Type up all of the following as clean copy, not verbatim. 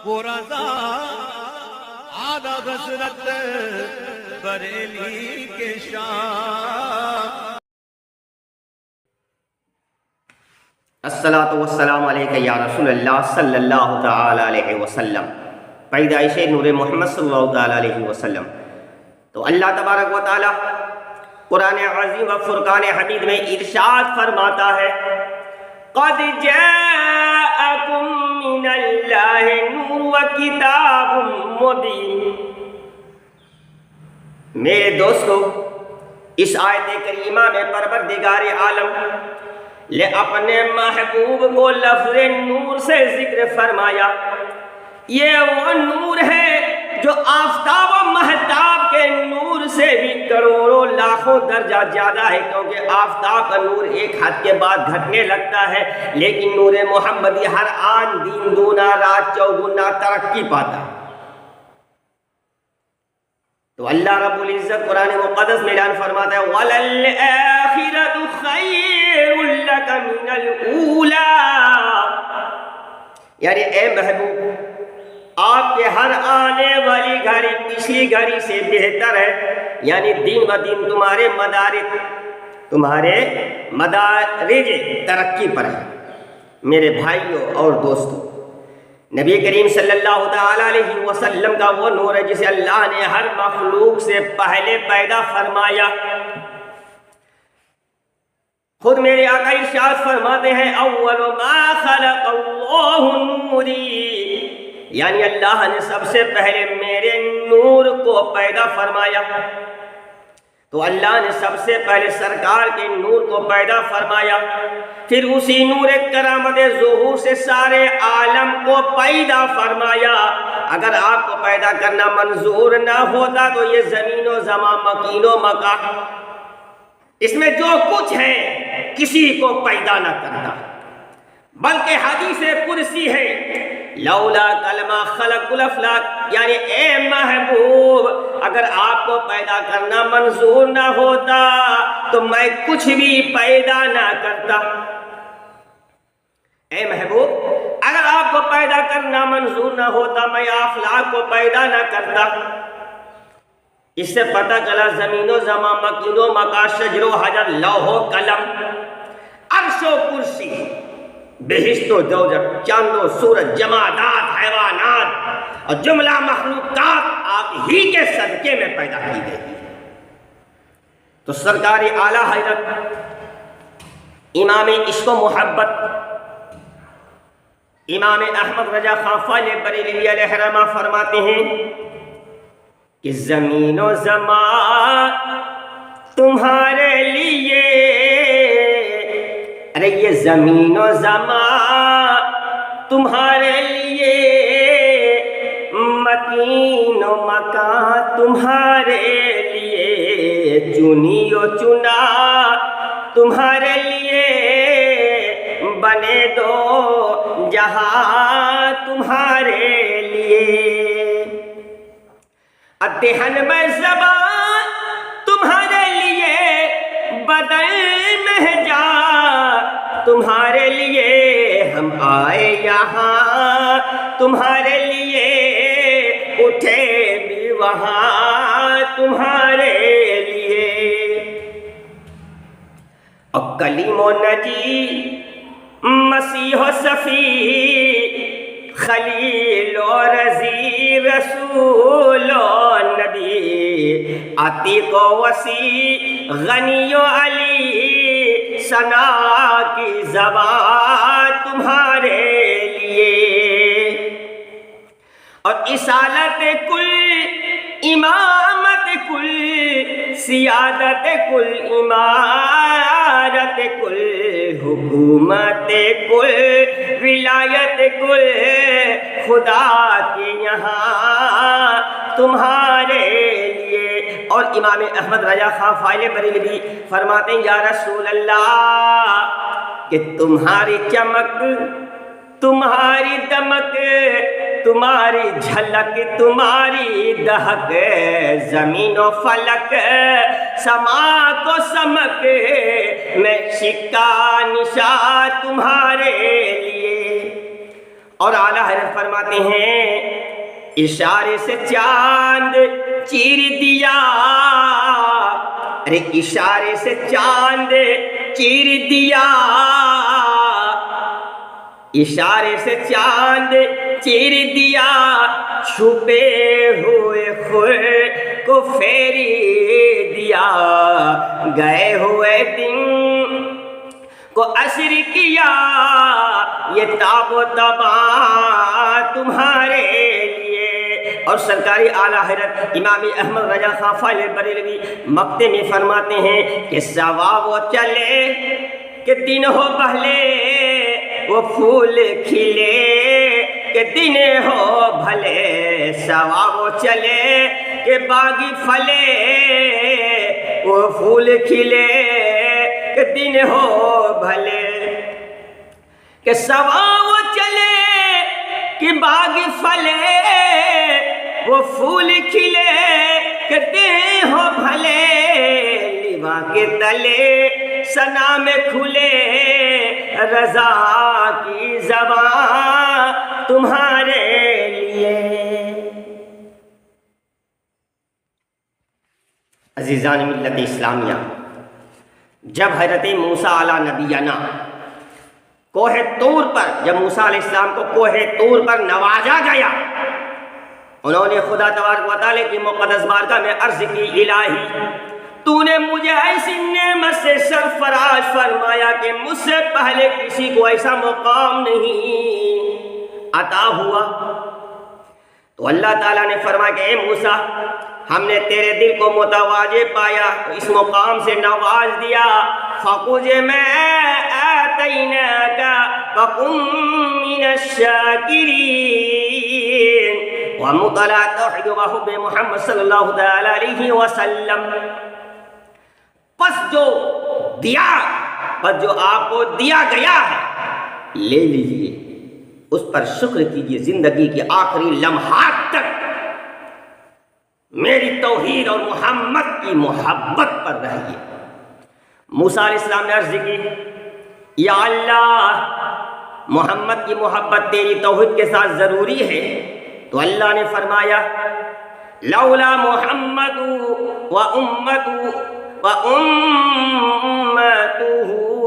وہ رضا آدھا حضرت بریلی کے شام۔ الصلاۃ والسلام علیکہ یا رسول اللہ صلی اللہ تعالی علیہ وسلم۔ پیدائش نور محمد صلی اللہ تعالی علیہ وسلم۔ تو اللہ تبارک و تعالی قرآن عظیم و فرقان حمید میں ارشاد فرماتا ہے، قد جاءکم من اللہ نور و کتاب مبین۔ میرے دوستو، اس آیت کریمہ میں پروردگار عالم لے اپنے محبوب کو لفظ نور سے ذکر فرمایا۔ یہ وہ نور ہے جو آفتاب و مہتاب کے نور سے بھی کروڑوں لاکھوں درجہ زیادہ ہے، کیونکہ آفتاب کا نور ایک حد کے بعد گھٹنے لگتا ہے، لیکن نور محمدی ہر آن دن دونا رات چوگنا ترقی پاتا ہے۔ تو اللہ رب العزت قرآن مقدس میں اعلان فرماتا ہے، وَلَلْآخِرَةُ خَيْرٌ لَكَ مِنَ الْأُولَىٰ۔ یعنی اے محبوب، آپ کے ہر آنے والی گھڑی پچھلی گھڑی سے بہتر ہے، یعنی دن و دن تمہارے مدارج ترقی پر ہے۔ میرے بھائیوں اور دوستوں، نبی کریم صلی اللہ تعالی علیہ وسلم کا وہ نور ہے جسے اللہ نے ہر مخلوق سے پہلے پیدا فرمایا۔ خود میرے آقا ارشاد فرماتے ہیں، اول ما خلق اللہ نوری، یعنی اللہ نے سب سے پہلے میرے نور کو پیدا فرمایا۔ تو اللہ نے سب سے پہلے سرکار کے نور کو پیدا فرمایا، پھر اسی نور کرامت ظہور سے سارے عالم کو پیدا فرمایا۔ اگر آپ کو پیدا کرنا منظور نہ ہوتا تو یہ زمین و زمان مکین و مکان، اس میں جو کچھ ہے کسی کو پیدا نہ کرتا، بلکہ حدیث قدسی ہے، لولا کلمہ خلق الافلاق، یعنی اے محبوب، اگر آپ کو پیدا کرنا منظور نہ ہوتا تو میں کچھ بھی پیدا نہ کرتا۔ اے محبوب، اگر آپ کو پیدا کرنا منظور نہ ہوتا میں افلاق کو پیدا نہ کرتا۔ اس سے پتہ چلا زمین و زمان مکین و مکان شجر و حجر لوح و قلم عرش و کرسی بہشت و دوزخ چاند و سورج جمادات حیوانات اور جملہ مخلوقات آپ ہی کے صدقے میں پیدا کی گئی۔ تو سرکار اعلیٰ حضرت امام عشق و محبت امام احمد رضا خان فاضل بریلوی علیہ رحمہ فرماتے ہیں کہ زمین و زمان تمہارے لیے، ارے یہ زمین و زمان تمہارے لیے، مکین و مکان تمہارے لیے، چنی و چنا تمہارے لیے، بنے دو جہاں تمہارے لیے، دہن میں زبان تمہارے لیے، بدن میں جان تمہارے لیے، ہم آئے یہاں تمہارے لیے، اٹھے بھی وہاں تمہارے لیے۔ اور کلیم و نجی، مسیح و صفی، خلیل و رضی، رسول و نبی، عتیق و وسیع، غنی و علی، ثنا کی زبان تمہارے لیے، اور اصالت کل، امامت کل، سیادت کل، امارت کل، حکومت کل، ولایت کل، خدا کے یہاں تمہارے لیے۔ اور امام احمد رضا خان فاضل بریلوی فرماتے ہیں، یا رسول اللہ، کہ تمہاری چمک، تمہاری دمک، تمہاری جھلک، تمہاری دہک، زمین و فلک، سما کو سمک، میں شکا نشا تمہارے لیے۔ اور اعلیٰ حضرت فرماتے ہیں اشارے سے چاند چیر دیا، ارے اشارے سے چاند چیر دیا، اشارے سے چاند چیر دیا، چھپے ہوئے خور کو پھیری دیا، گئے ہوئے دن کو عصر کیا، یہ تاب و تبا تمہارے لیے۔ اور سرکاری اعلیٰ حضرت امام احمد رضا خان فاضل بریلوی مقطع میں فرماتے ہیں کہ سوا وہ چلے کہ دن ہو پہلے، وہ پھول کھلے کہ دن ہو بھلے، سوا وہ چلے کہ باغی پھلے، وہ پھول کھلے کہ دن ہو بھلے، کہ سوا وہ چلے کہ باغ پھلے، وہ پھول کھلے کہ دن ہو بھلے، لیوا کے تلے ثنا میں کھلے، رضا کی زبان تمہارے لیے۔ عزیزان ملت اسلامیہ، جب حضرت موسیٰ علیہ نبینا کوہ طور پر، جب موسیٰ علیہ السلام کو کوہ طور پر نوازا گیا، انہوں نے خدا تبارک و تعالیٰ کی مقدس بارگاہ میں عرض کی الہی تو نے مجھے ایسی نعمت سے سرفراز فرمایا کہ مجھ سے پہلے کسی کو ایسا مقام نہیں عطا ہوا۔ تو اللہ تعالیٰ نے فرمایا کہ اے موسیٰ، ہم نے تیرے دل کو متواضع پایا، اس مقام سے نواز دیا، فَخُذْ مَا آتَيْنَاكَ وَكُن مِّنَ الشَّاكِرِينَ۔ ومطلع توحید و حب محمد صلی اللہ تعالی علیہ وسلم۔ پس جو دیا، پس جو آپ کو دیا گیا ہے لے لیجئے، اس پر شکر کیجئے، زندگی کے آخری لمحات تک میری توحید اور محمد کی محبت پر رہیے۔ موسیٰ علیہ السلام نے عرض کی یا اللہ، محمد کی محبت تیری توحید کے ساتھ ضروری ہے۔ تو اللہ نے فرمایا لولا محمد و امته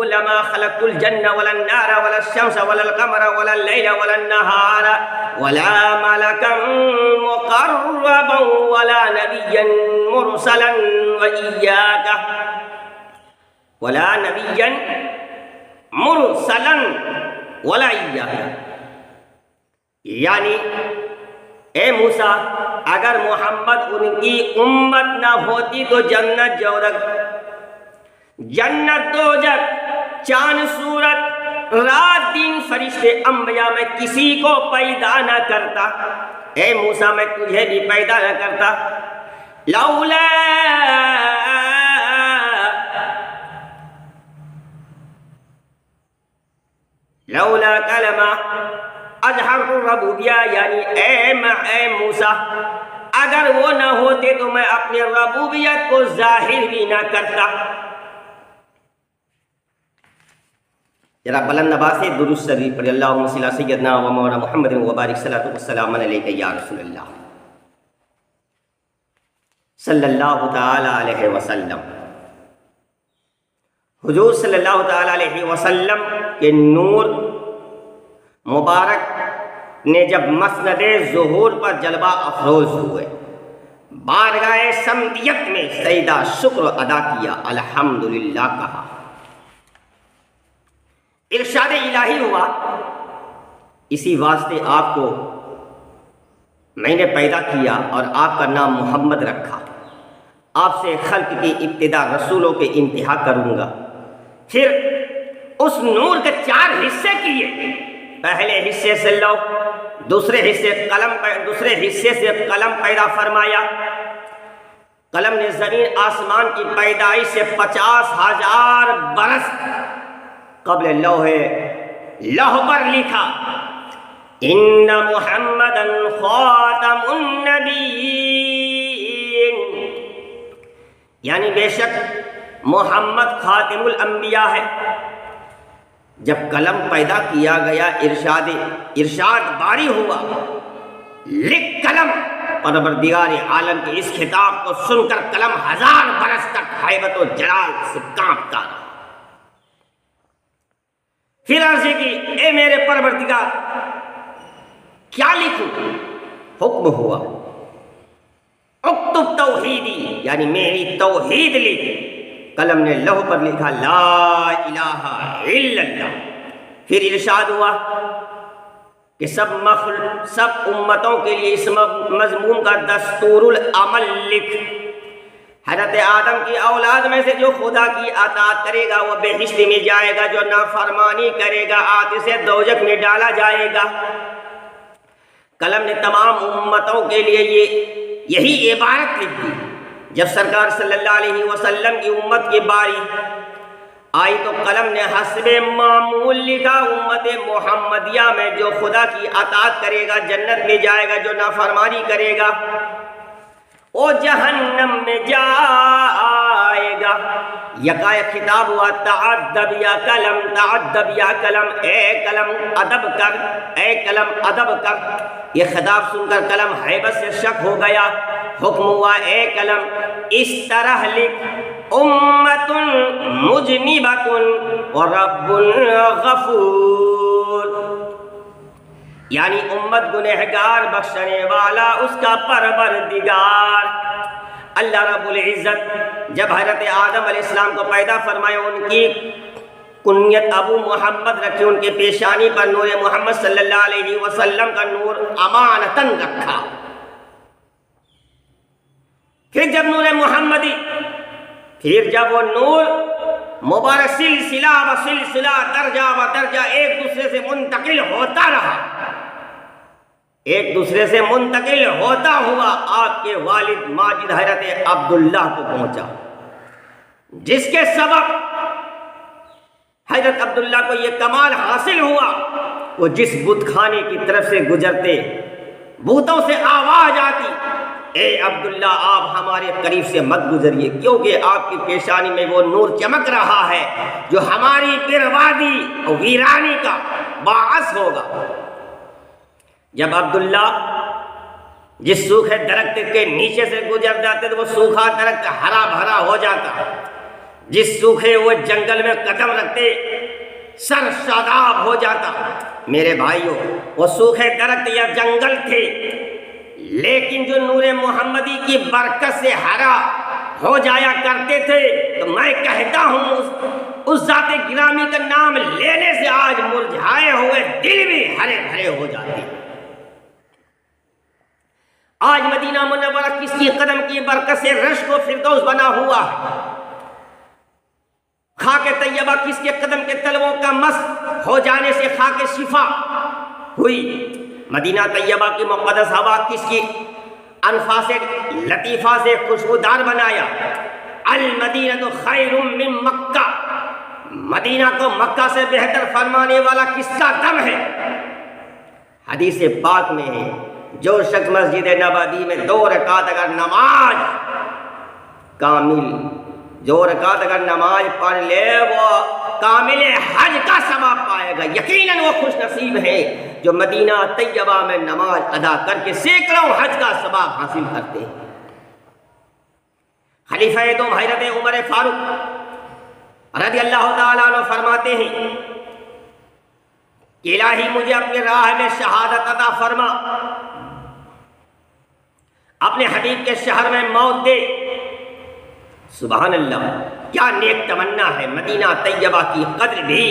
لما خلقت الجنة ولا النار ولا الشمس ولا القمر ولا الليل ولا النهار ولا ملكا مقربا ولا نبيا مرسلا وإياك ولا نبيا مرسلا ولا إياك، یعنی اے موسیٰ، اگر محمد ان کی امت نہ ہوتی تو جنت دوزخ، چاند سورت، رات دن، فرشتے، انبیاء میں کسی کو پیدا نہ کرتا۔ اے موسیٰ، میں تجھے بھی پیدا نہ کرتا۔ لولا کلمہ اظہر الربوبیہ، یعنی اے موسیٰ، اگر وہ نہ ہوتے تو میں اپنی ربوبیت کو ظاہر بھی نہ کرتا۔ ذرا بلند آواز سے درود شریف پڑھیں، اللہم صلی علی سیدنا و مولانا محمد و بارک صلاۃ والسلام علیک یا رسول اللہ صلی اللہ تعالی علیہ وسلم۔ حضور صلی اللہ تعالی علیہ وسلم کے نور مبارک نے جب مسند ظہور پر جلوہ افروز ہوئے، بارگاہ سمدیت میں سجدہ شکر ادا کیا، الحمدللہ کہا، ارشاد الہی ہوا اسی واسطے آپ کو میں نے پیدا کیا اور آپ کا نام محمد رکھا، آپ سے خلق کی ابتدا رسولوں کے انتہا کروں گا۔ پھر اس نور کے 4 حصے کیے، پہلے حصے سے لو، دوسرے حصے سے قلم پیدا فرمایا۔ قلم نے زمین آسمان کی پیدائش سے 50,000 برس قبل لوح پر لکھا، ان محمدا خاتم النبیین، یعنی بے شک محمد خاتم الانبیاء ہے۔ جب قلم پیدا کیا گیا ارشاد باری ہوا، لکھ قلم، پروردگار عالم کے اس خطاب کو سن کر قلم 1000 برس تک ہیبت و جلال سے کانپتا رہا۔ پھر عرض کی اے میرے پروردگار کیا لکھوں؟ حکم ہوا اکتب توحیدی، یعنی میری توحید لکھ۔ قلم نے لوح پر لکھا لا الہ الا اللہ۔ پھر ارشاد ہوا کہ سب امتوں کے لیے اس مضمون کا دستور العمل لکھ۔ حضرت آدم کی اولاد میں سے جو خدا کی اطاعت کرے گا وہ بہشت میں جائے گا، جو نافرمانی کرے گا آتش دوزخ میں ڈالا جائے گا۔ قلم نے تمام امتوں کے لیے یہی عبارت لکھ دی۔ جب سرکار صلی اللہ علیہ وسلم کی امت کی باری آئی تو قلم نے حسب معمول لکھا، امت محمدیہ میں جو خدا کی اطاعت کرے گا جنت میں جائے گا، جو نافرمانی کرے گا وہ جہنم میں جائے گا۔ یکایک خطاب ہوا تعدب یا قلم، تعدب یا قلم، اے قلم ادب کر، اے قلم ادب کر۔ یہ خطاب سن کر قلم ہیبت سے شک ہو گیا۔ حکم ہوا اے قلم اس طرح لکھ امت مجنبۃ ورب غفور، یعنی امت گنہگار بخشنے والا اس کا پروردگار۔ اللہ رب العزت جب حضرت آدم علیہ السلام کو پیدا فرمائے، ان کی کنیت ابو محمد رکھی، ان کے پیشانی پر نور محمد صلی اللہ علیہ وسلم کا نور امانتاً رکھا۔ پھر جب نور محمدی، پھر جب وہ نور مبارک سلسلہ و سلسلہ، درجہ و درجہ ایک دوسرے سے منتقل ہوتا رہا، ایک دوسرے سے منتقل ہوتا ہوا آپ کے والد ماجد حضرت عبداللہ کو پہنچا، جس کے سبب حضرت عبداللہ کو یہ کمال حاصل ہوا، وہ جس بت خانے کی طرف سے گزرتے بتوں سے آواز آتی اے عبداللہ آپ ہمارے قریب سے مت گزریے، کیونکہ آپ کی پیشانی میں وہ نور چمک رہا ہے جو ہماری بربادی اور ویرانی کا باعث ہوگا۔ جب عبداللہ جس سوکھے درخت کے نیچے سے گزر جاتے تو وہ سوکھا درخت ہرا بھرا ہو جاتا، جس سوکھے وہ جنگل میں قدم رکھتے سر شاداب ہو جاتا۔ میرے بھائیوں، وہ سوکھے درخت یا جنگل تھے، لیکن جو نور محمدی کی برکت سے ہرا ہو جایا کرتے تھے، تو میں کہتا ہوں اس ذات گرامی کا نام لینے سے آج مرجھائے ہوئے دل بھی ہرے بھرے ہو جاتے ہیں۔ آج مدینہ منورہ کس کی قدم کی برکت سے رشک و فردوس بنا ہوا ہے، خاک طیبہ کس کے قدم کے تلووں کا مس ہو جانے سے خاک شفا ہوئی، مدینہ طیبہ کی مقدس ہوا کس کی انفاس لطیفہ سے خوشبودار بنایا۔ المدینہ خیر من مکہ، مدینہ کو مکہ سے بہتر فرمانے والا کس کا دم ہے؟ حدیث پاک میں ہے جو شخص مسجد نبوی میں 2 رکعت اگر نماز کامل، 2 رکعت اگر نماز پڑھ لے وہ کامل حج کا ثواب پائے گا۔ یقیناً وہ خوش نصیب ہے جو مدینہ طیبہ میں نماز ادا کر کے سینکڑوں حج کا ثواب حاصل کرتے ہیں۔ خلیفہ دوم حضرت عمر فاروق رضی اللہ تعالیٰ عنہ فرماتے ہیں کہ الہی مجھے اپنی راہ میں شہادت عطا فرما، اپنے حبیب کے شہر میں موت دے۔ سبحان اللہ، کیا نیک تمنا ہے۔ مدینہ طیبہ کی قدر بھی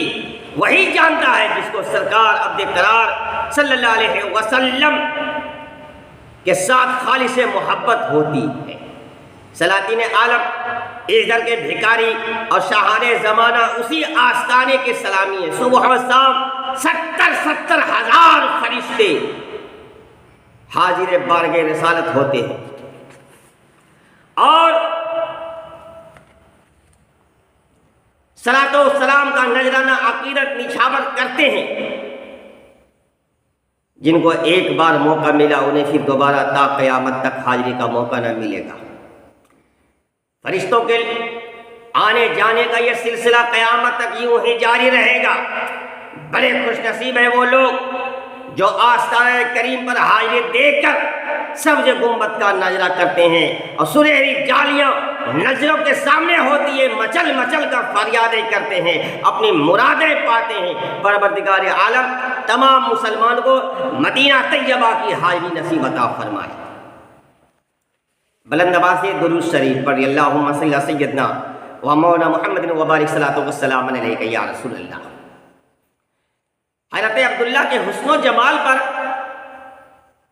وہی جانتا ہے جس کو سرکار عبد قرار صلی اللہ علیہ وسلم کے ساتھ خالص محبت ہوتی ہے۔ سلاطین عالم اس در کے بھکاری اور شاہان زمانہ اسی آستانے کے سلامی ہیں۔ صبح و شام 70 ہزار فرشتے حاضر بارگاہ رسالت ہوتے ہیں اور صلاۃ و سلام کا نذرانہ عقیدت نچھاور کرتے ہیں۔ جن کو ایک بار موقع ملا انہیں پھر دوبارہ تا قیامت تک حاضری کا موقع نہ ملے گا۔ فرشتوں کے آنے جانے کا یہ سلسلہ قیامت تک یوں ہی جاری رہے گا۔ بڑے خوش نصیب ہیں وہ لوگ جو آستانہ کریم پر حاضری دے کر سبز گنبد کا نظرہ کرتے ہیں اور سنہری جالیاں نظروں کے سامنے ہوتی ہے، مچل مچل کر فریادیں کرتے ہیں، اپنی مرادیں پاتے ہیں۔ پروردگار عالم تمام مسلمان کو مدینہ طیبہ کی حاضری نصیب عطا فرمائے۔ بلند آواز سے درود شریف پڑھی، اللہم صلی علی سیدنا و مولانا محمد و بارک صلاۃ و سلام علیک یا رسول اللہ۔ حضرت عبداللہ کے حسن و جمال پر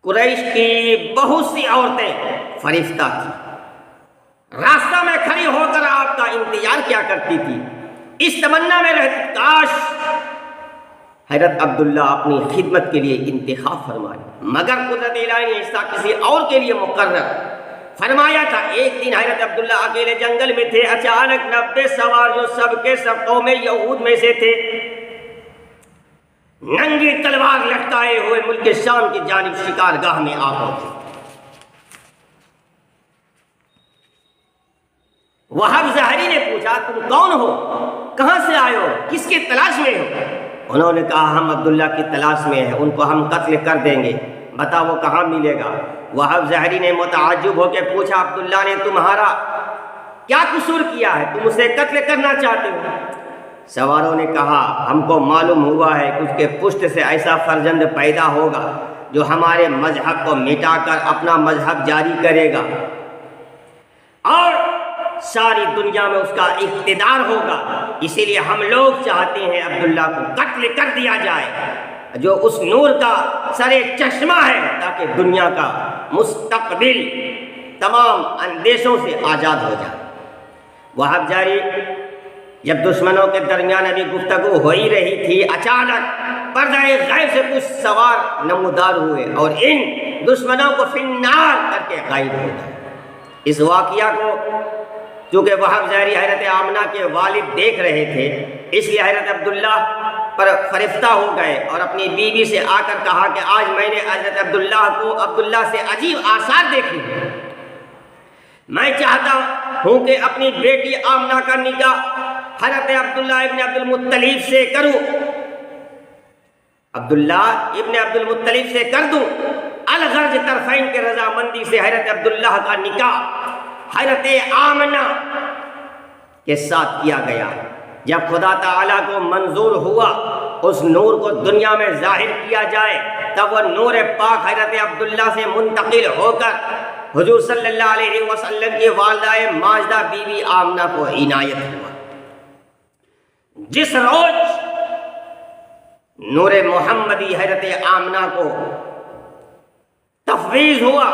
قریش کی بہت سی عورتیں فریفتہ تھیں، راستہ میں کھڑی ہو کر آپ کا انتظار کیا کرتی تھی، اس تمنا میں رہتی کاش حضرت عبداللہ اپنی خدمت کے لیے انتخاب فرمائے، مگر قدرت الہی نے ایسا کسی اور کے لیے مقرر فرمایا تھا۔ ایک دن حضرت عبداللہ اکیلے جنگل میں تھے، اچانک 90 سوار جو سب کے سب قوم یہود میں سے تھے، ننگی تلوار لٹکائے ہوئے ملک شام کی جانب شکار گاہ میں آ پہنچے۔ وہب زہری نے پوچھا تم کون ہو، کہاں سے آئے ہو، کس کی تلاش میں ہو؟ انہوں نے کہا ہم عبداللہ کی تلاش میں ہیں، ان کو ہم قتل کر دیں گے، بتا وہ کہاں ملے گا؟ وہب زہری نے متعجب ہو کے پوچھا عبداللہ نے تمہارا کیا قصور کیا ہے، تم اسے قتل کرنا چاہتے ہو؟ سواروں نے کہا ہم کو معلوم ہوا ہے کہ اس کے پشت سے ایسا فرزند پیدا ہوگا جو ہمارے مذہب کو مٹا کر اپنا مذہب جاری کرے گا اور ساری دنیا میں اس کا اقتدار ہوگا، اسی لیے ہم لوگ چاہتے ہیں عبداللہ کو قتل کر دیا جائے جو اس نور کا سر چشمہ ہے، تاکہ دنیا کا مستقبل تمام اندیشوں سے آزاد ہو جائے۔ وہب جاری جب دشمنوں کے درمیان ابھی گفتگو ہو ہی رہی تھی، اچانک پردہ غیب سے کچھ سوار نمودار ہوئے اور ان دشمنوں کو فنار کر کے غائب ہو گئے۔ اس واقعہ کو چونکہ وہب زہری حضرت آمنہ کے والد دیکھ رہے تھے، اس لیے حضرت عبداللہ پر فرفتہ ہو گئے اور اپنی بیوی سے آ کر کہا کہ آج میں نے حضرت عبداللہ سے عجیب آثار دیکھے ہیں، میں چاہتا ہوں کہ اپنی بیٹی آمنہ کا نکاح حضرت عبداللہ ابن عبد المطلب سے کروں، عبداللہ ابن عبد المطلب سے کر دوں۔ الغرض طرفین کے رضامندی سے حضرت عبداللہ کا نکاح حضرت آمنہ کے ساتھ کیا گیا۔ جب خدا تعالیٰ کو منظور ہوا اس نور کو دنیا میں ظاہر کیا جائے، تب وہ نور پاک حضرت عبداللہ سے منتقل ہو کر حضور صلی اللہ علیہ وسلم کی والدہ ماجدہ بی بی آمنہ کو عنایت ہوا۔ جس روز نور محمدی حضرت آمنہ کو تفویض ہوا،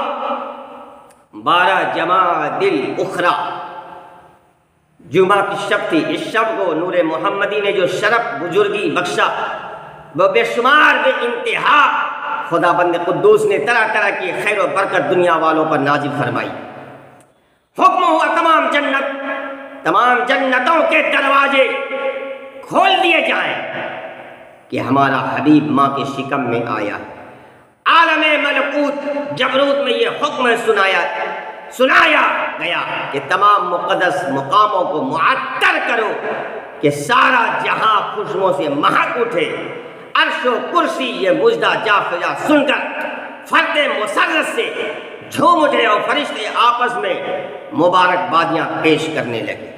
12 جمادی الاخری جمعہ کی شب تھی، اس شب کو نور محمدی نے جو شرف بزرگی بخشا وہ بے شمار بے انتہا خدا بند قدوس نے طرح طرح کی خیر و برکت دنیا والوں پر نازل فرمائی۔ حکم ہوا تمام جنتوں کے دروازے کھول دیے جائیں کہ ہمارا حبیب ماں کے شکم میں آیا۔ عالم ملکوت جبروت میں یہ حکم سنایا گیا کہ تمام مقدس مقاموں کو معطر کرو کہ سارا جہاں خوشبوؤں سے مہک اٹھے۔ عرش و کرسی یہ مجدہ جا فجا سن کر فرد مسرت سے جھوم اٹھے اور فرشتے آپس میں مبارکبادیاں پیش کرنے لگے۔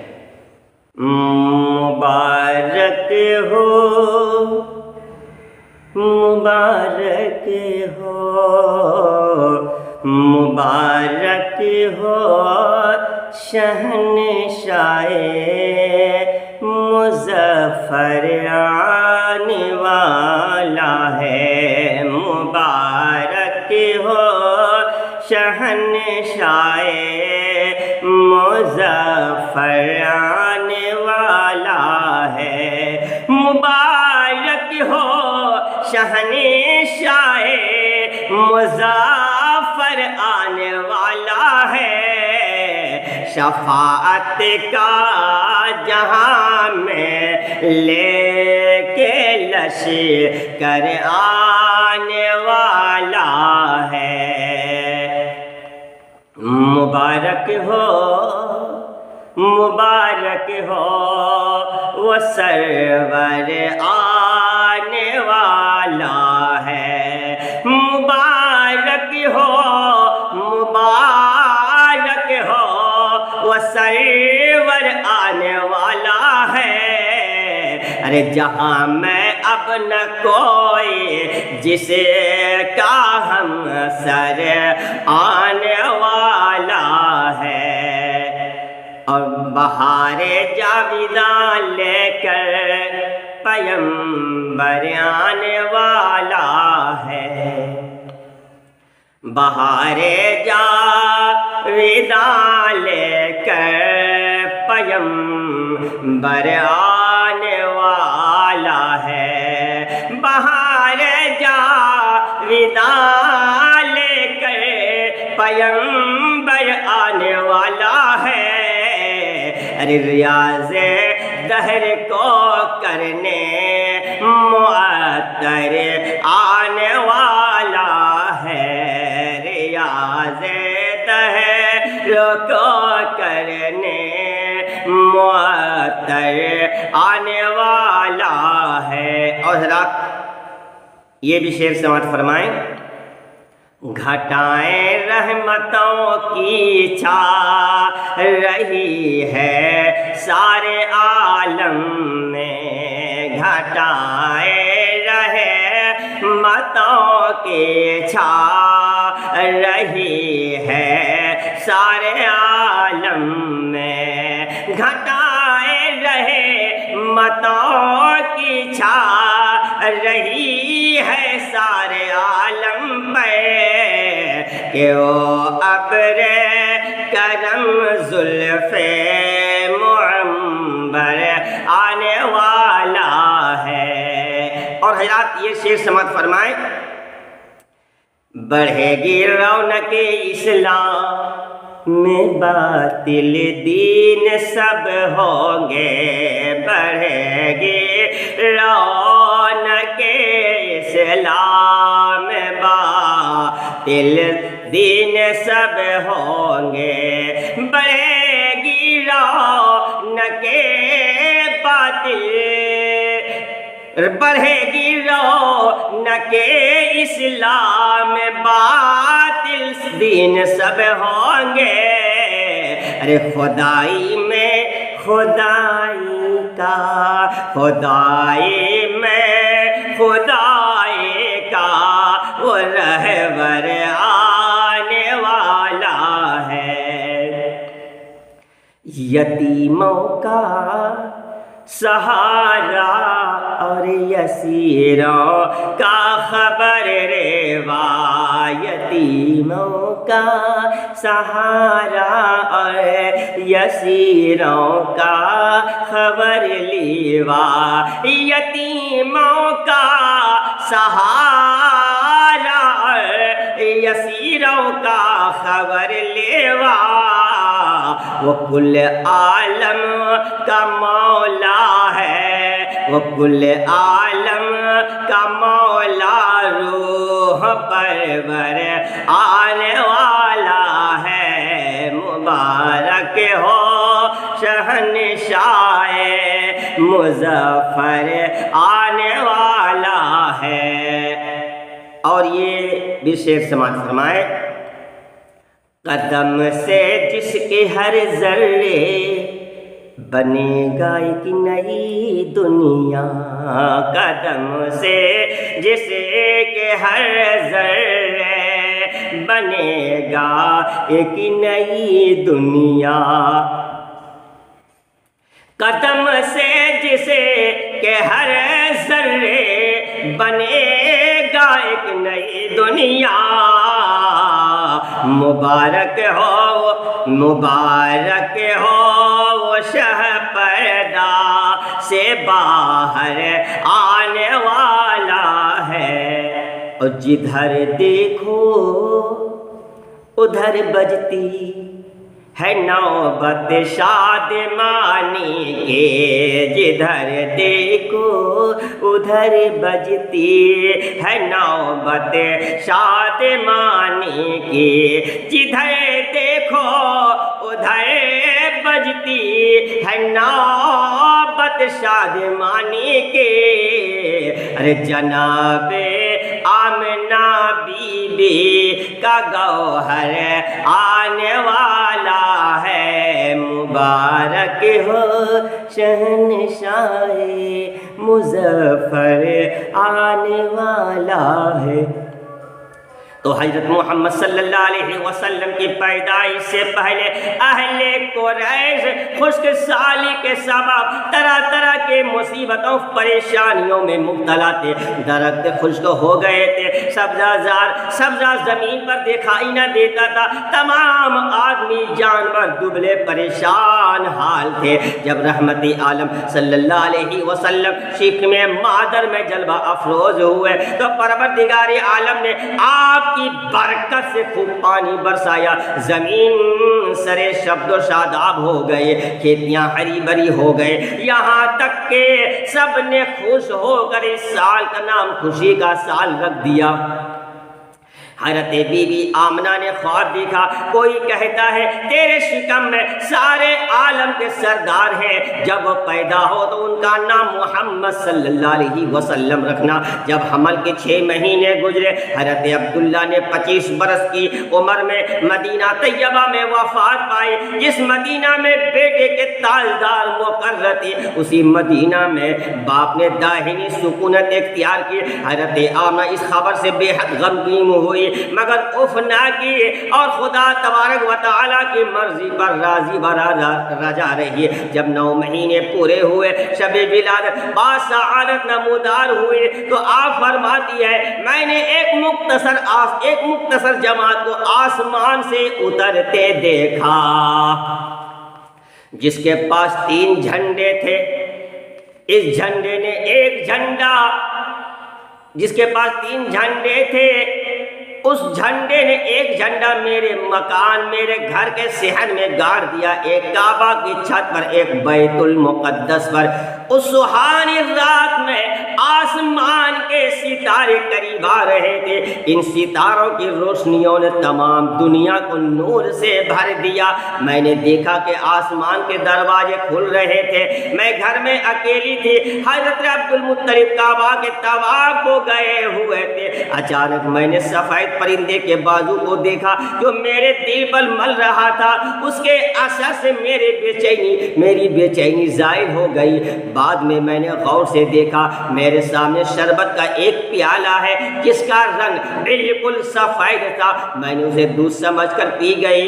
مبارک ہو مبارک ہو مبارک ہو شہنشاہ مظفر آنے والا ہے، مبارک ہو شہنشاہ مظفر آنے والا ہے، مبارک ہو شہنشاہ مظفر آنے والا ہے، شفاعت کا جہاں میں لے کے لشکر آنے والا ہے۔ مبارک ہو مبارک ہو وہ سرور آنے والا ہے، مبارک ہو مبارک ہو وہ سرور آنے والا ہے۔ ارے جہاں میں اب نہ کوئی جس کا ہم سر آنے والا ہے، اور بہار جاویداں لے کر پیمبر آنے والا ہے، بہار جاویداں لے کر پیمبر آنے والا ہے، بہار جاویداں لے کر پیمبر آنے والا ہے۔ ارے ریاض دہر کو کرنے معطر آنے والا ہے، ریاض دہر کو کرنے معطر آنے والا ہے۔ اور حضرات یہ بھی شعر سماعت فرمائیں، گھٹائیں رحمتوں کی چھا رہی ہے سارے عالم میں، گھٹائیں رحمتوں کی چھا رہی ہے سارے عالم میں، گھٹائیں رحمتوں کی چھا رہی ہے سارے عالم پہ، کہ وہ ابر کرم زلف معمبر آنے والا ہے۔ اور حضرات یہ شعر سماعت فرمائیں، بڑھے گی رونق اسلام میں باطل دین سب ہوں گے، بڑھے گی رونق اسلام میں باطل دین سب ہوں گے، بڑھے گی رونق باطل، بڑھے گی رونق اسلام باطل دین سب ہوں گے۔ ارے خدائی میں خدائی کا، خدائی میں خدائی کا وہ رہبر آنے والا ہے، یتیموں کا سہارا اور یسیروں کا خبر ریوا، یتیموں کا سہارا اور یسیروں کا خبر لیوا، یتیموں کا سہارا اور یسیروں کا خبر لیوا، وہ کل عالم کا مولا ہے، وہ کل عالم کا مولا روح پرور آنے والا ہے، مبارک ہو شہنشاہ مظفر آنے والا ہے۔ اور یہ بھی شعر سماعت فرمائے، قدم سے جس کے ہر ذرے بنے گا ایک نئی دنیا، قدم سے جس کے ہر ذرے بنے گا ایک نئی دنیا، قدم سے جس کے ہر ذرے بنے گا ایک نئی دنیا، مبارک ہو مبارک ہو وہ شہ پردہ سے باہر آنے والا ہے، اور جدھر دیکھو ادھر بجتی ہے نوبت شادمانی کے، جدھر دیکھو ادھر بجتی ہے نوبت شادمانی کی، جدھر دیکھو ادھر بجتی سجتی ہے نوبت شادمانی کے، ارے جناب آمنہ بی بی کا گوہر آنے والا ہے، مبارک ہو شہنشاہ مظفر آنے والا ہے۔ تو حضرت محمد صلی اللہ علیہ وسلم کی پیدائش سے پہلے اہل قریش خشک سالی کے سبب طرح طرح کے مصیبتوں پریشانیوں میں مبتلا تھے، درخت خشک ہو گئے تھے، سبزہ زمین پر دکھائی نہ دیتا تھا، تمام آدمی جانور دبلے پریشان حال تھے۔ جب رحمت عالم صلی اللہ علیہ وسلم شکم مادر میں جلوہ افروز ہوئے تو پروردگار عالم نے آپ کی برکت سے خوب پانی برسایا، زمین سرے شبد و شاداب ہو گئے، کھیتیاں ہری بھری ہو گئے، یہاں تک کہ سب نے خوش ہو کر اس سال کا نام خوشی کا سال رکھ دیا۔ حضرت بی بی آمنہ نے خواب دیکھا، کوئی کہتا ہے تیرے شکم میں سارے عالم کے سردار ہیں، جب وہ پیدا ہو تو ان کا نام محمد صلی اللہ علیہ وسلم رکھنا۔ جب حمل کے 6 مہینے گزرے، حضرت عبداللہ نے 25 برس کی عمر میں مدینہ طیبہ میں وفات پائی۔ جس مدینہ میں بیٹے کے تاجدار مقرر تھے، اسی مدینہ میں باپ نے داہنی سکونت اختیار کی۔ حضرت آمنہ اس خبر سے بے حد غمگین ہوئی، مگر اف نہ کی اور خدا تبارک و تعالیٰ کی مرضی پر راضی رجا رہی۔ جب 9 مہینے پورے ہوئے، شب ولادت باسعادت نمودار ہوئے، تو آپ فرماتی ہے میں نے ایک مختصر جماعت کو آسمان سے اترتے دیکھا، جس کے پاس 3 جھنڈے تھے۔ اس جھنڈے نے ایک جھنڈا، جس کے پاس 3 جھنڈے تھے، اس جھنڈے نے ایک جھنڈا میرے مکان، میرے گھر کے صحن میں گاڑ دیا، ایک کعبہ کی چھت پر، ایک بیت المقدس پر۔ اس سہانی رات میں آسمان کے ستارے قریب آ رہے تھے، ان ستاروں کی روشنیوں نے تمام دنیا کو نور سے بھر دیا۔ میں نے دیکھا کہ آسمان کے دروازے کھل رہے تھے، میں گھر میں اکیلی تھی، حضرت عبدالمطلب کعبہ کے طواف کو گئے ہوئے تھے۔ اچانک میں نے سفید پرندے کے بازو کو دیکھا جو میرے دل پر مل رہا تھا، اس کے اثر سے میری بے چینی ظاہر ہو گئی۔ بعد میں نے غور سے دیکھا، میرے سامنے شربت کا ایک پیالہ ہے جس کا رنگ بالکل سفید تھا، میں نے اسے دودھ سمجھ کر پی گئی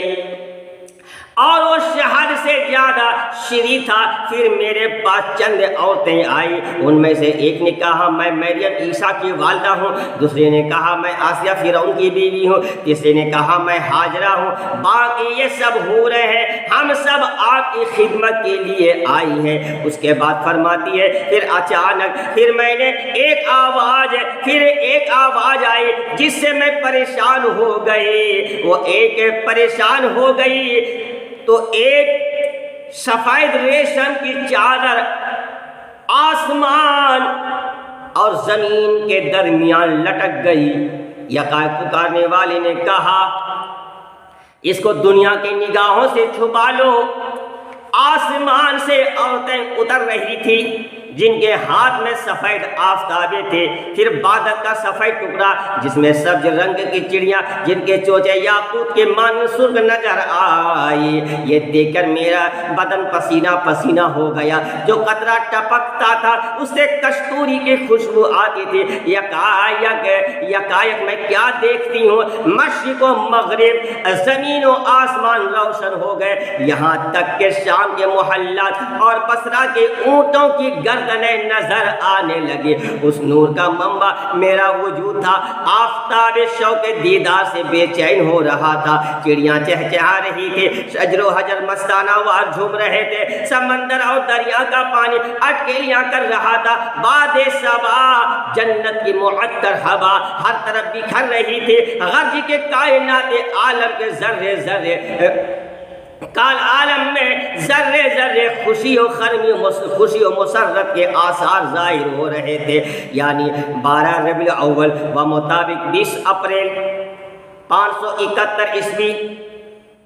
اور وہ شہد سے زیادہ شیریں تھا۔ پھر میرے پاس چند عورتیں آئیں، ان میں سے ایک نے کہا میں مریم عیسیٰ کی والدہ ہوں، دوسرے نے کہا میں آسیہ فرعون کی بیوی ہوں، تیسرے نے کہا میں ہاجرہ ہوں، باقی یہ سب ہو رہے ہیں، ہم سب آپ کی خدمت کے لیے آئی ہیں۔ اس کے بعد فرماتی ہے پھر اچانک میں نے ایک آواز آئی جس سے میں پریشان ہو گئی۔ وہ پریشان ہو گئی تو ایک سفید ریشم کی چادر آسمان اور زمین کے درمیان لٹک گئی۔ یکایک پکارنے والے نے کہا اس کو دنیا کی نگاہوں سے چھپا لو۔ آسمان سے عورتیں اتر رہی تھی جن کے ہاتھ میں سفید آفتابے تھے، پھر بادل کا سفید ٹکڑا جس میں سبز رنگ کی چڑیاں جن کے چوچے یاقوت کے مانند سرخ نظر آئی۔ یہ دیکھ کر میرا بدن پسینہ پسینہ ہو گیا، جو قطرہ ٹپکتا تھا اس سے کستوری کی خوشبو آتی تھی۔ یکایک میں کیا دیکھتی ہوں، مشرق و مغرب، زمین و آسمان روشن ہو گئے، یہاں تک کہ شام کے محلات اور بصرہ کے اونٹوں کی گردنیں نظر آنے لگی۔ اس نور کا منبع میرا وجود تھا، آفتاب شوق دیدار سے بے چین ہو رہا تھا، چڑیاں چہچہا رہی تھی، شجر و حجر مستانہ وار جھوم رہے تھے، سمندر اور دریا کا پانی اٹکیلیاں کر رہا تھا، باد صبا جنت کی معطر ہوا ہر طرف بکھر رہی تھی، غرض کے کائنات عالم کے ذرے ذرے عالم میں ذرے ذرے خوشی و مسرت کے آثار ظاہر ہو رہے تھے۔ یعنی 12 ربیع الاول و مطابق 20 اپریل 571 عیسوی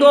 2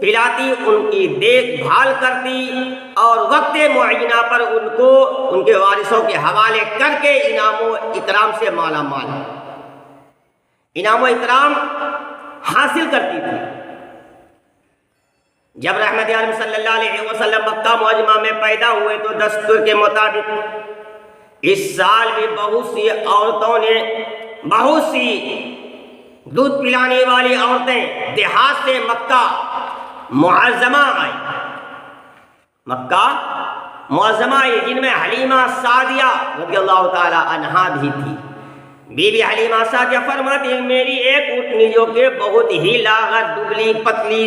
پلاتی، ان کی دیکھ بھال کرتی اور وقت معینہ پر ان کو ان کے وارثوں کے حوالے کر کے انعام و اکرام سے مالا مال، انعام و اکرام حاصل کرتی تھی۔ جب رحمت عالم صلی اللہ علیہ وسلم مکہ معظمہ میں پیدا ہوئے تو دستور کے مطابق اس سال بھی بہت سی عورتوں نے، بہت سی دودھ پلانے والی عورتیں دیہات سے مکہ معظمہ آئی، مکہ معظمہ آئی، جن میں حلیمہ سعدیہ رضی اللہ تعالی عنہا بھی تھی۔ بی بی حلیمہ سعدیہ فرماتی ہیں میری ایک اونٹنی جو کہ بہت ہی لاغر، دبلی پتلی،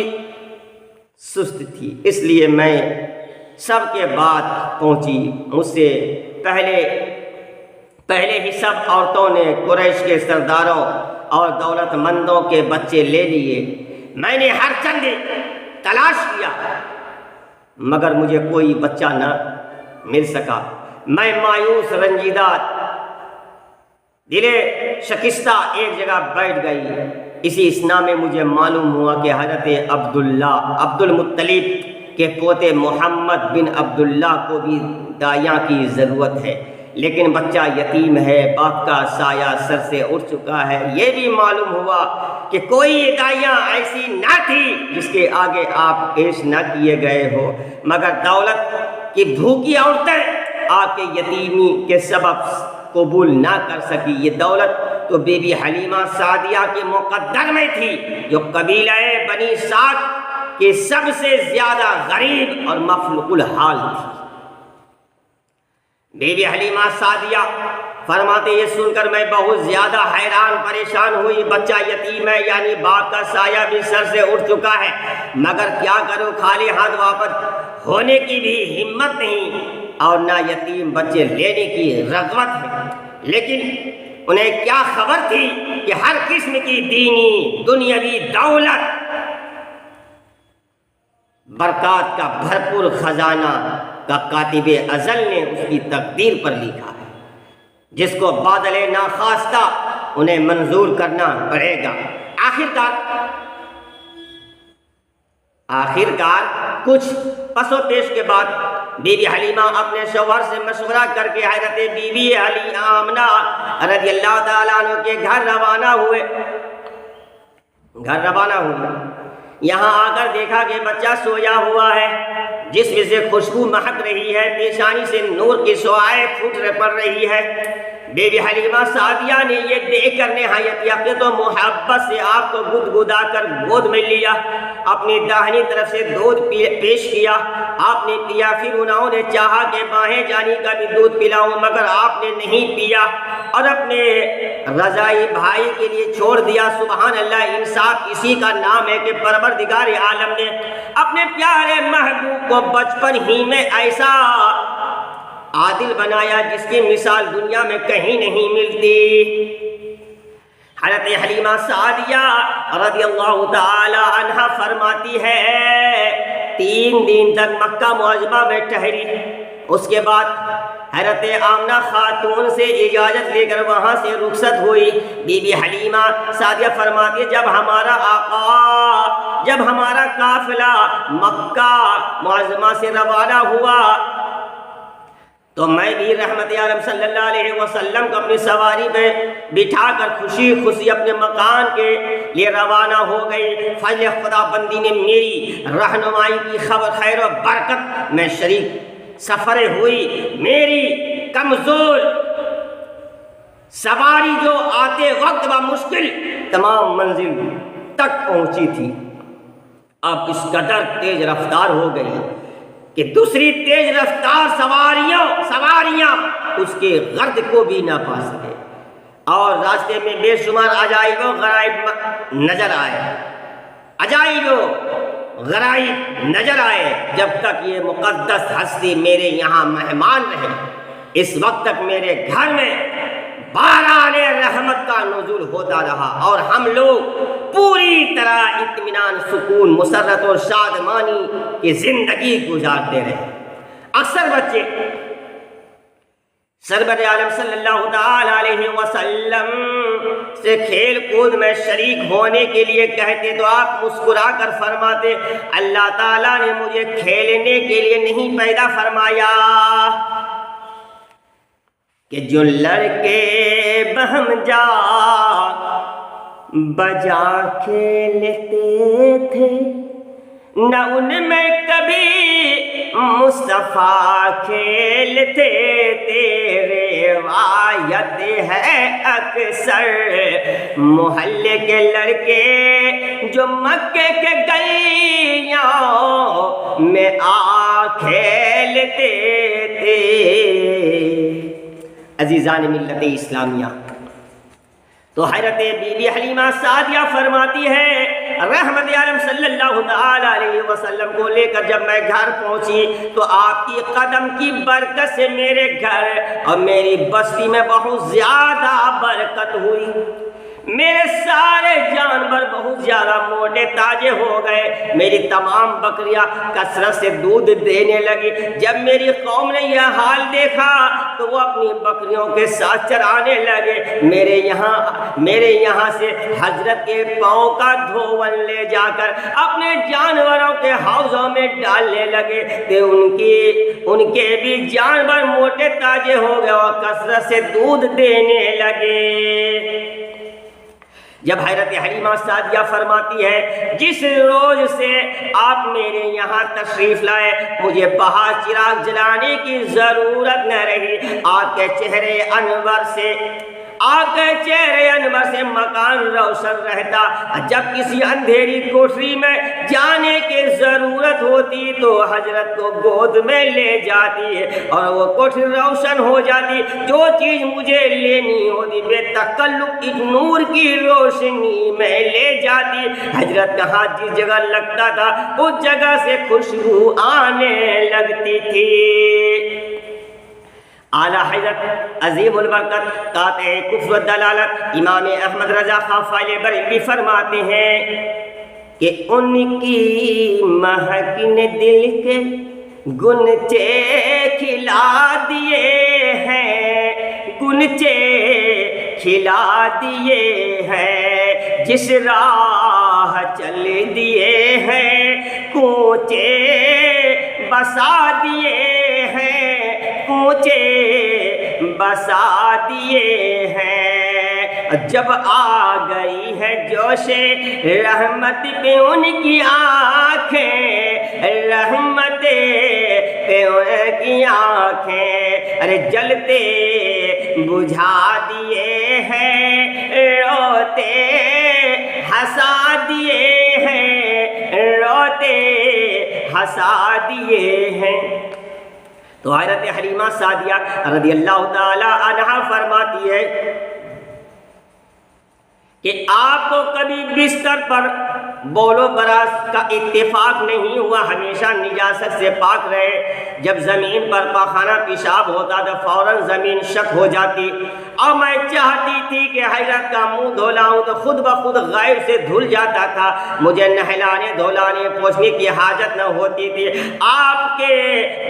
سست تھی، اس لیے میں سب کے بعد پہنچی، مجھ سے پہلے ہی سب عورتوں نے قریش کے سرداروں اور دولت مندوں کے بچے لے لیے۔ میں نے ہر چند تلاش کیا مگر مجھے کوئی بچہ نہ مل سکا۔ میں مایوس، رنجیدہ، دل شکستہ ایک جگہ بیٹھ گئی۔ اسی اسنا میں مجھے معلوم ہوا کہ حضرت عبد المطلب کے پوتے محمد بن عبداللہ کو بھی دائیاں کی ضرورت ہے، لیکن بچہ یتیم ہے، باپ کا سایہ سر سے اٹھ چکا ہے۔ یہ بھی معلوم ہوا کہ کوئی دائیاں ایسی نہ تھی جس کے آگے آپ پیش نہ کیے گئے ہو، مگر دولت کی بھوکی عورتیں آپ کے یتیمی کے سبب قبول نہ کر سکی۔ یہ دولت تو بی بی حلیمہ سعدیہ کے مقدر میں تھی، جو قبیلہ بنی سعد کے سب سے زیادہ غریب اور مفلوق الحال تھی۔ بی بی حلیمہ سعدیہ فرماتے یہ سن کر میں بہت زیادہ حیران پریشان ہوئی۔ بچہ یتیم ہے، یعنی باپ کا سایہ بھی سر سے اٹھ چکا ہے، مگر کیا کروں، خالی ہاتھ واپس ہونے کی بھی ہمت نہیں اور نہ یتیم بچے لینے کی رغبت ہے۔ لیکن انہیں کیا خبر تھی کہ ہر قسم کی دینی دنیاوی دولت، برکات کا بھرپور خزانہ کا کاتب ازل نے اس کی تقدیر پر لکھا ہے، جس کو بادل ناخواستہ انہیں منظور کرنا پڑے گا۔ آخرکار کچھ پس و پیش کے بعد بی بی حلیمہ اپنے شوہر سے مشورہ کر کے حضرت بی بی آمنہ رضی اللہ تعالیٰ عنہ کے گھر روانہ ہوئے۔ یہاں آ کر دیکھا کہ بچہ سویا ہوا ہے، جسم سے خوشبو مہک رہی ہے، پیشانی سے نور کی شعاعیں پھوٹ پڑ رہی ہے۔ بی بی حلیمہ سعدیہ نے یہ دیکھ کر نہایت یقین و محبت سے آپ کو گدگدا کر گود میں لیا، اپنی داہنی طرف سے دودھ پیش کیا۔ آپ نے پیا، پھر انہوں نے چاہا کہ بائیں جانی کا بھی دودھ پلاؤں، مگر آپ نے نہیں پیا اور اپنے رضائی بھائی کے لیے چھوڑ دیا۔ سبحان اللہ، انصاف اسی کا نام ہے کہ پروردگار عالم نے اپنے پیارے محبوب کو بچپن ہی میں ایسا عادل بنایا جس کی مثال دنیا میں کہیں نہیں ملتی۔ حضرت حلیمہ سعدیہ رضی اللہ تعالی عنہا فرماتی ہے 3 دن تک مکہ معظمہ میں ٹھہری، اس کے بعد حضرت آمنہ خاتون سے اجازت لے کر وہاں سے رخصت ہوئی۔ بی بی حلیمہ سعدیہ فرماتی جب ہمارا آقا، جب ہمارا قافلہ مکہ معظمہ سے روانہ ہوا تو میں بھی رحمت عالم صلی اللہ علیہ وسلم کو اپنی سواری میں بٹھا کر خوشی خوشی اپنے مکان کے لیے روانہ ہو گئی۔ فضل خدا بندی نے میری رہنمائی کی، خیر و برکت میں شریک سفر ہوئی۔ میری کمزور سواری جو آتے وقت بمشکل تمام منزل تک پہنچی تھی، اب اس قدر تیز رفتار ہو گئی کہ دوسری تیز رفتار سواریاں اس کے غرض کو بھی نہ پا سکے، اور راستے میں بے شمار عجائب و غرائب نظر آئے۔ جب تک یہ مقدس ہستی میرے یہاں مہمان رہے، اس وقت تک میرے گھر میں باران رحمت کا نزول ہوتا رہا اور ہم لوگ پوری طرح اطمینان، سکون، مسرت اور شادمانی کی زندگی گزارتے رہے۔ اکثر بچے سرور عالم صلی اللہ تعالی علیہ وسلم سے کھیل کود میں شریک ہونے کے لیے کہتے تو آپ مسکرا کر فرماتے اللہ تعالیٰ نے مجھے کھیلنے کے لیے نہیں پیدا فرمایا کہ جو لڑکے بہم جا بجا کھیلتے تھے نہ ان میں کبھی مصطفیٰ کھیلتے تیرے روایت ہے اکثر محلے کے لڑکے جو مکے کے گلیوں میں آ کھیلتے تھے۔ عزیزان ملت اسلامیہ، تو حضرت بی بی حلیمہ سعدیہ فرماتی ہے رحمت عالم صلی اللہ تعالی علیہ وسلم کو لے کر جب میں گھر پہنچی تو آپ کی قدم کی برکت سے میرے گھر اور میری بستی میں بہت زیادہ برکت ہوئی، میرے سارے جانور بہت زیادہ موٹے تازے ہو گئے، میری تمام بکریاں کثرت سے دودھ دینے لگی۔ جب میری قوم نے یہ حال دیکھا تو وہ اپنی بکریوں کے ساتھ چرانے لگے، میرے یہاں سے حضرت کے پاؤں کا دھول لے جا کر اپنے جانوروں کے حوضوں میں ڈالنے لگے تو ان کے بھی جانور موٹے تازے ہو گئے اور کثرت سے دودھ دینے لگے۔ جب حضرت حلیمہ سعدیہ فرماتی ہے جس روز سے آپ میرے یہاں تشریف لائے مجھے باہر چراغ جلانے کی ضرورت نہ رہی، آپ کے چہرے انور سے مکان روشن رہتا، جب کسی اندھیری کوٹری میں جانے کی ضرورت ہوتی تو حضرت کو گود میں لے جاتی اور وہ کوٹری روشن ہو جاتی، جو چیز مجھے لینی ہوتی بے تکلف ایک نور کی روشنی میں لے جاتی۔ حضرت کا ہاتھ جس جگہ لگتا تھا اس جگہ سے خوشبو آنے لگتی تھی۔ اعلیٰ حضرت عظیم البرکت قاطع کفر و دلالت امام احمد رضا خان فائل بریلوی فرماتے ہیں کہ ان کی مہک نے دل کے گنچے کھلا دیے ہیں، گنچے کھلا دیے ہیں، جس راہ چل دیے ہیں کوچے بسا دیے ہیں، کوچے بسا دیے ہیں۔ جب آ گئی ہے جوش رحمت پہ ان کی آنکھیں، رحمت پہ ان کی آنکھیں، ارے جلتے بجھا دیے ہیں، روتے ہنسا دیے ہیں، روتے ہنسا دیے ہیں۔ تو حضرت حلیمہ سعدیہ رضی اللہ تعالی عنہا فرماتی ہے کہ آپ کو کبھی بستر پر بول و براز کا اتفاق نہیں ہوا، ہمیشہ نجاست سے پاک رہے۔ جب زمین پر پاخانہ پیشاب ہوتا تو فوراً زمین شک ہو جاتی اور میں چاہتی تھی کہ حضرت کا منہ دھولاؤں تو خود بخود غیر سے دھل جاتا تھا، مجھے نہلانے دھولانے پوچھنے کی حاجت نہ ہوتی تھی۔ آپ کے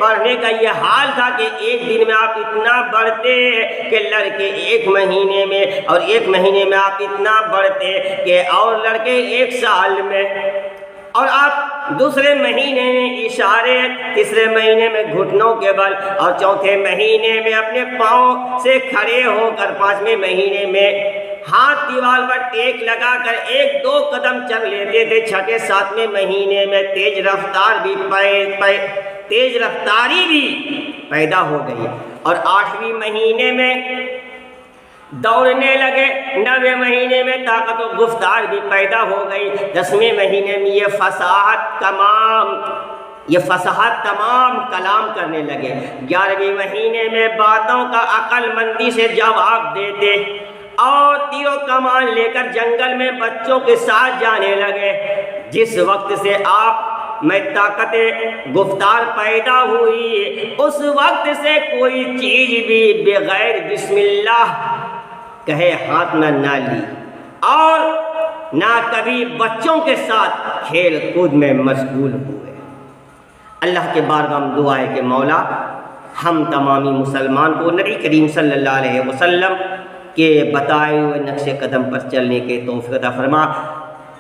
بڑھنے کا یہ حال تھا کہ ایک دن میں آپ اتنا بڑھتے کہ لڑکے ایک مہینے میں، اور ایک مہینے میں آپ اتنا بڑھتے کہ اور لڑکے ایک سال میں، اور آپ دوسرے مہینے میں اشارے، تیسرے مہینے میں گھٹنوں کے بل، اور چوتھے مہینے میں اپنے پاؤں سے کھڑے ہو کر، پانچویں مہینے میں ہاتھ دیوار پر ٹیک لگا کر ایک دو قدم چل لیتے تھے، چھٹے ساتویں مہینے میں تیز رفتاری بھی پیدا ہو گئی، اور آٹھویں مہینے میں دوڑنے لگے، 9ویں مہینے میں طاقت و گفتار بھی پیدا ہو گئی، 10ویں مہینے میں یہ فصاحت تمام کلام کرنے لگے، 11ویں مہینے میں باتوں کا عقل مندی سے جواب دیتے اور تیر و کمان لے کر جنگل میں بچوں کے ساتھ جانے لگے۔ جس وقت سے آپ میں طاقت گفتار پیدا ہوئی اس وقت سے کوئی چیز بھی بغیر بسم اللہ کہے ہاتھ میں نہ لی، اور نہ کبھی بچوں کے ساتھ کھیل کود میں مشغول ہوئے۔ اللہ کے بارگاہ میں دعا ہے کہ مولا ہم تمامی مسلمان کو نبی کریم صلی اللہ علیہ وسلم کے بتائے ہوئے نقش قدم پر چلنے کے توفیق عطا فرما۔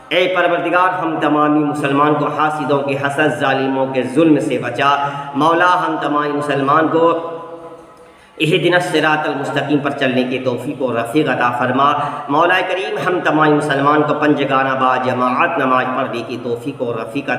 اے پروردگار ہم تمامی مسلمان کو حاسدوں کے حسد، ظالموں کے ظلم سے بچا۔ مولا ہم تمامی مسلمان کو اہدنا الصراط المستقیم پر چلنے کی توفیق و رفیق عطا فرما۔ مولا کریم ہم تمامی مسلمان کو پنجگانہ با جماعت نماز پڑھنے کی توفیق و رفیق عطا